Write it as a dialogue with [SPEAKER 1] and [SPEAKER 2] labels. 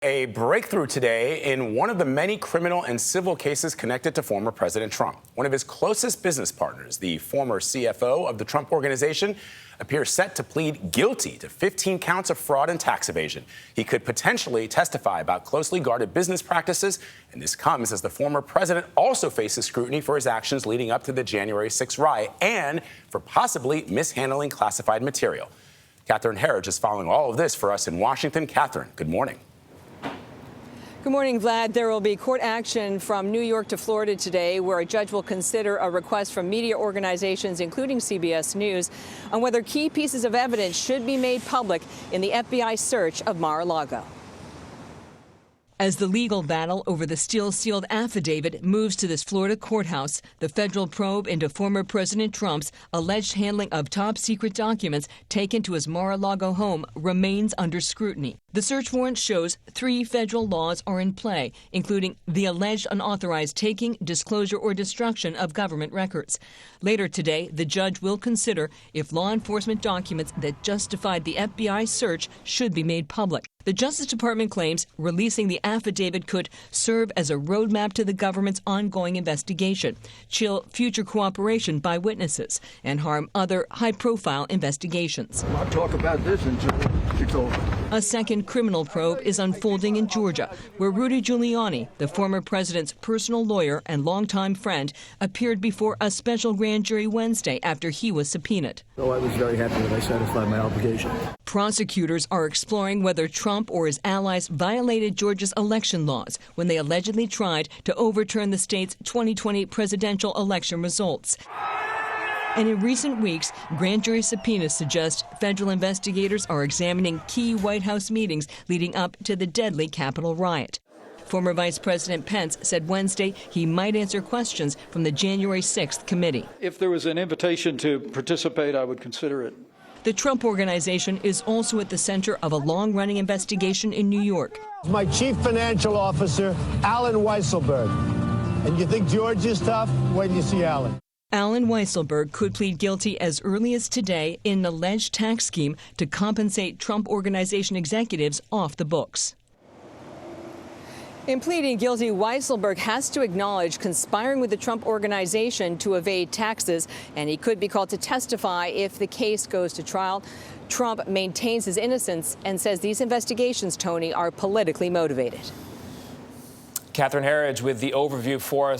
[SPEAKER 1] A breakthrough today in one of the many criminal and civil cases connected to former President Trump. One of his closest business partners, the former CFO of the Trump Organization, appears set to plead guilty to 15 counts of fraud and tax evasion. He could potentially testify about closely guarded business practices, and this comes as the former president also faces scrutiny for his actions leading up to the January 6th riot and for possibly mishandling classified material. Catherine Herridge is following all of this for us in Washington. Catherine, good morning.
[SPEAKER 2] Good morning, Vlad. There will be court action from New York to Florida today, where a judge will consider a request from media organizations, including CBS News, on whether key pieces of evidence should be made public in the FBI search of Mar-a-Lago. As the legal battle over the steel-sealed affidavit moves to this Florida courthouse, the federal probe into former President Trump's alleged handling of top-secret documents taken to his Mar-a-Lago home remains under scrutiny. The search warrant shows 3 federal laws are in play, including the alleged unauthorized taking, disclosure, or destruction of government records. Later today, the judge will consider if law enforcement documents that justified the FBI search should be made public. The Justice Department claims releasing the affidavit could serve as a roadmap to the government's ongoing investigation, chill future cooperation by witnesses, and harm other high-profile investigations.
[SPEAKER 3] I'll talk about this until it's over.
[SPEAKER 2] A second criminal probe is unfolding in Georgia, where Rudy Giuliani, the former president's personal lawyer and longtime friend, appeared before a special grand jury Wednesday after he was subpoenaed.
[SPEAKER 3] So I was very happy that I satisfied my obligation.
[SPEAKER 2] Prosecutors are exploring whether Trump or his allies violated Georgia's election laws when they allegedly tried to overturn the state's 2020 presidential election results. And in recent weeks, grand jury subpoenas suggest federal investigators are examining key White House meetings leading up to the deadly Capitol riot. Former Vice President Pence said Wednesday he might answer questions from the January 6th committee.
[SPEAKER 4] If there was an invitation to participate, I would consider it.
[SPEAKER 2] The Trump Organization is also at the center of a long-running investigation in New York.
[SPEAKER 5] My chief financial officer, Alan Weisselberg. And you think George is tough? Wait till you see Alan.
[SPEAKER 2] Alan Weisselberg could plead guilty as early as today in an alleged tax scheme to compensate Trump Organization executives off the books. In pleading guilty, Weisselberg has to acknowledge conspiring with the Trump Organization to evade taxes, and he could be called to testify if the case goes to trial. Trump maintains his innocence and says these investigations, Tony, are politically motivated.
[SPEAKER 6] Catherine Herridge with the overview for us.